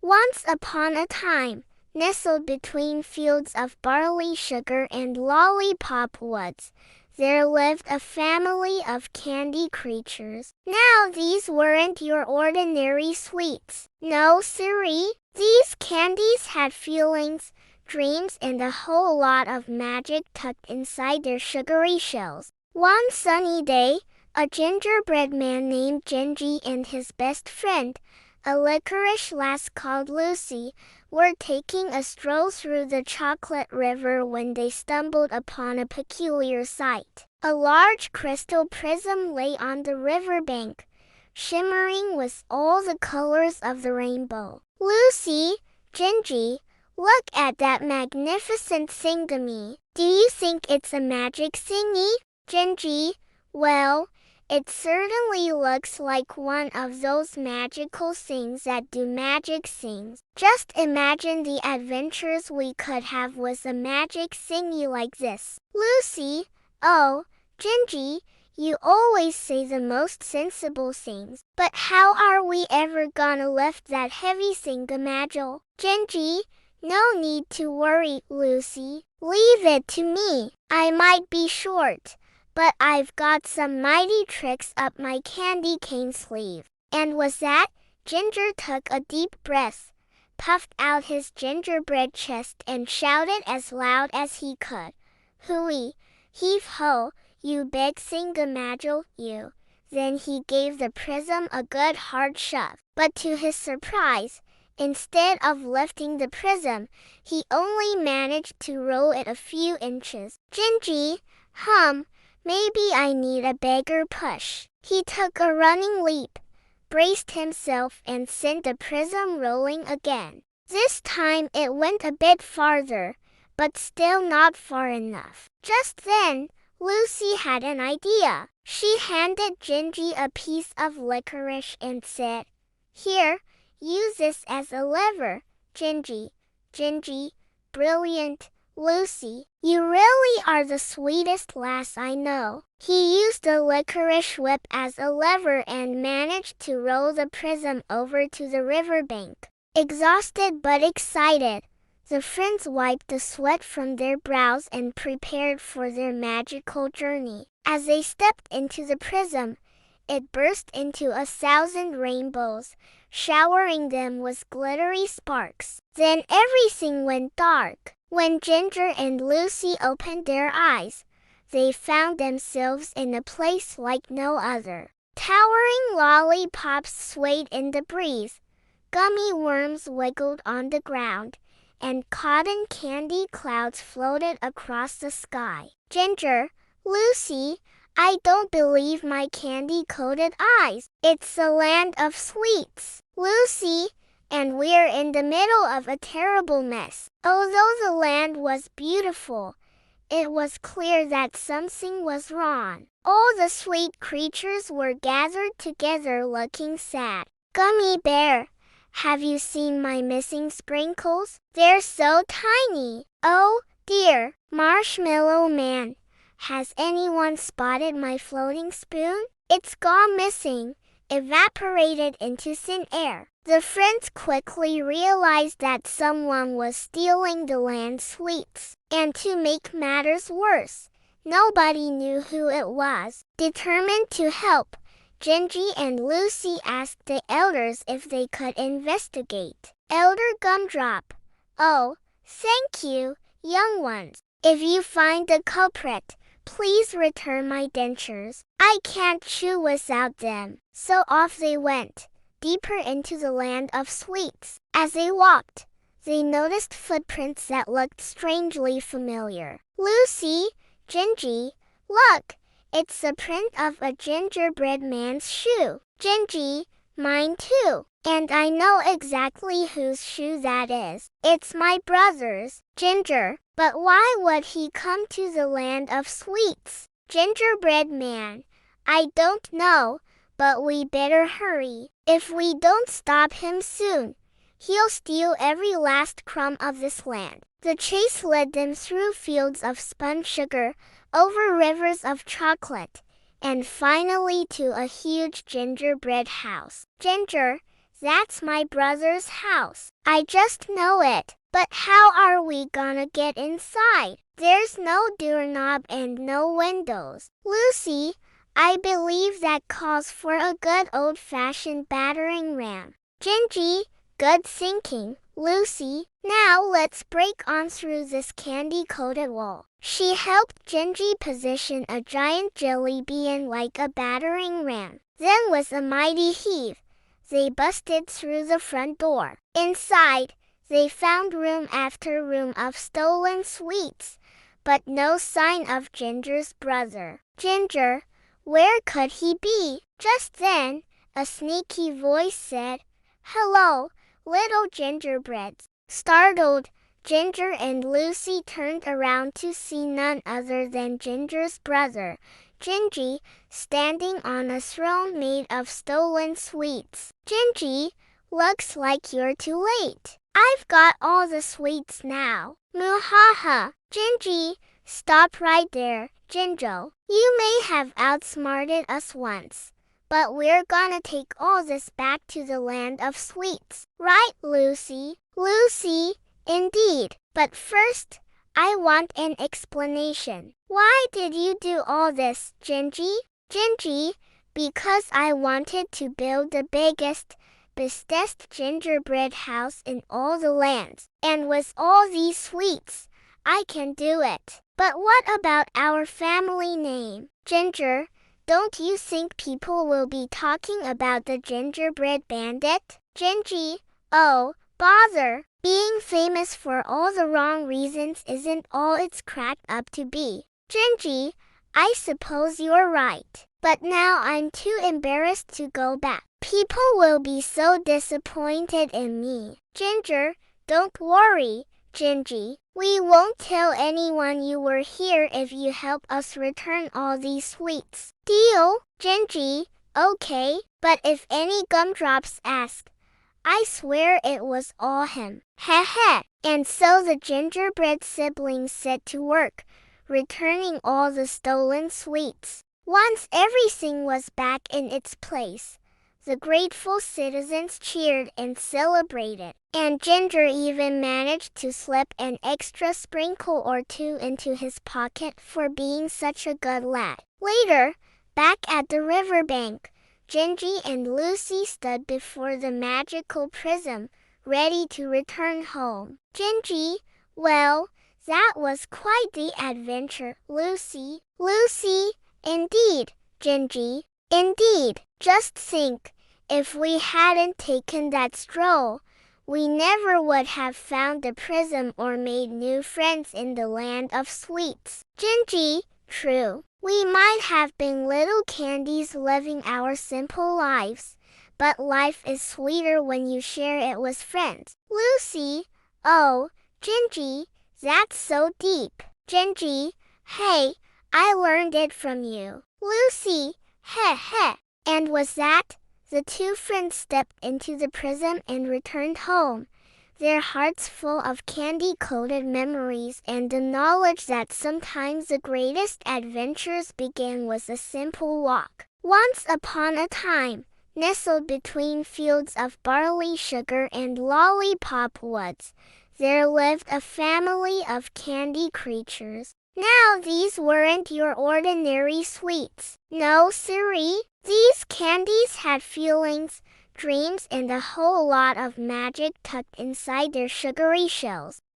Once upon a time, nestled between fields of barley sugar and lollipop woods, there lived a family of candy creatures. Now these weren't your ordinary sweets. No siree. These candies had feelings, dreams, and a whole lot of magic tucked inside their sugary shells. One sunny day, a gingerbread man named Gingy and his best friend, a licorice lass called Lucy, were taking a stroll through the chocolate river when they stumbled upon a peculiar sight. A large crystal prism lay on the riverbank, shimmering with all the colors of the rainbow. Lucy, Gingy, look at that magnificent thingammy. Do you think it's a magic thingy? Gingy, well, it certainly looks like one of those magical things that do magic things. Just imagine the adventures we could have with a magic thingy like this. Lucy, oh, Gingy, you always say the most sensible things. But how are we ever gonna lift that heavy thingamajig? Gingy, no need to worry, Lucy. Leave it to me. I might be short, but I've got some mighty tricks up my candy cane sleeve. And with that, Ginger took a deep breath, puffed out his gingerbread chest, and shouted as loud as he could, "Hooey, heave ho, you big thingamajig, you." Then he gave the prism a good hard shove. But to his surprise, instead of lifting the prism, he only managed to roll it a few inches. Gingy, maybe I need a bigger push. He took a running leap, braced himself, and sent the prism rolling again. This time it went a bit farther, but still not far enough. Just then, Lucy had an idea. She handed Gingy a piece of licorice and said, "Here, use this as a lever, Gingy." Gingy, brilliant. Lucy, you really are the sweetest lass I know. He used the licorice whip as a lever and managed to roll the prism over to the riverbank. Exhausted but excited, the friends wiped the sweat from their brows and prepared for their magical journey. As they stepped into the prism, it burst into 1,000 rainbows, showering them with glittery sparks. Then everything went dark. When Ginger and Lucy opened their eyes, they found themselves in a place like no other. Towering lollipops swayed in the breeze, gummy worms wiggled on the ground, and cotton candy clouds floated across the sky. Ginger, Lucy, I don't believe my candy-coated eyes. It's the land of sweets. Lucy, and we're in the middle of a terrible mess. Although the land was beautiful, it was clear that something was wrong. All the sweet creatures were gathered together looking sad. Gummy Bear, have you seen my missing sprinkles? They're so tiny. Oh, dear. Marshmallow Man, has anyone spotted my floating spoon? It's gone missing, evaporated into thin air. The friends quickly realized that someone was stealing the land's sweets. And to make matters worse, nobody knew who it was. Determined to help, Gingy and Lucy asked the elders if they could investigate. Elder Gumdrop, oh, thank you, young ones. If you find the culprit, please return my dentures. I can't chew without them. So off they went, deeper into the land of sweets. As they walked, they noticed footprints that looked strangely familiar. Lucy, Gingy, look, it's the print of a gingerbread man's shoe. Gingy, mine too. And I know exactly whose shoe that is. It's my brother's. Ginger, but why would he come to the land of sweets? Gingerbread Man, I don't know, but we better hurry. If we don't stop him soon, he'll steal every last crumb of this land. The chase led them through fields of spun sugar, over rivers of chocolate, and finally to a huge gingerbread house. Ginger, That's my brother's house. I just know it. But how are we gonna get inside? There's no doorknob and no windows. Lucy, I believe that calls for a good old-fashioned battering ram. Gingy, good thinking, Lucy. Now let's break on through this candy-coated wall. She helped Gingy position a giant jelly bean like a battering ram. Then with a mighty heave, they busted through the front door. Inside, they found room after room of stolen sweets, but no sign of Ginger's brother. Ginger, where could he be? Just then, a sneaky voice said, "Hello, little gingerbreads." Startled, Ginger and Lucy turned around to see none other than Ginger's brother, Gingy, standing on a throne made of stolen sweets. "Gingy, looks like you're too late. I've got all the sweets now." "Moo-ha-ha, Gingy, stop right there, Jinjo. You may have outsmarted us once, but we're gonna take all this back to the land of sweets. Right, Lucy?" "Lucy, indeed. But first, I want an explanation. Why did you do all this, Gingy?" "Gingy, because I wanted to build the biggest, bestest gingerbread house in all the lands. And with all these sweets, I can do it." "But what about our family name? Ginger, don't you think people will be talking about the gingerbread bandit?" "Gingy, oh, bother. Being famous for all the wrong reasons isn't all it's cracked up to be." "Gingy, I suppose you're right. But now I'm too embarrassed to go back. People will be so disappointed in me." "Ginger, don't worry, Gingy. We won't tell anyone you were here if you help us return all these sweets." "Deal, Gingy." "Okay, but if any gumdrops ask, I swear it was all him." "Heh heh." And so the gingerbread siblings set to work, returning all the stolen sweets. Once everything was back in its place, the grateful citizens cheered and celebrated, and Ginger even managed to slip an extra sprinkle or two into his pocket for being such a good lad. Later, back at the riverbank, Gingy and Lucy stood before the magical prism, ready to return home. "Gingy, well, that was quite the adventure, Lucy." "Lucy, indeed, Gingy, indeed. Just think, if we hadn't taken that stroll, we never would have found the prism or made new friends in the land of sweets." "Gingy, true. We might have been little candies living our simple lives, but life is sweeter when you share it with friends." "Lucy, oh, Gingy, that's so deep." "Gingy, hey, I learned it from you." "Lucy, heh heh." And with that, the two friends stepped into the prism and returned home, their hearts full of candy-coated memories and the knowledge that sometimes the greatest adventures begin with a simple walk. Once upon a time, nestled between fields of barley sugar and lollipop woods, there lived a family of candy creatures. Now these weren't your ordinary sweets. No, siree. These candies had feelings, dreams, and a whole lot of magic tucked inside their sugary shells.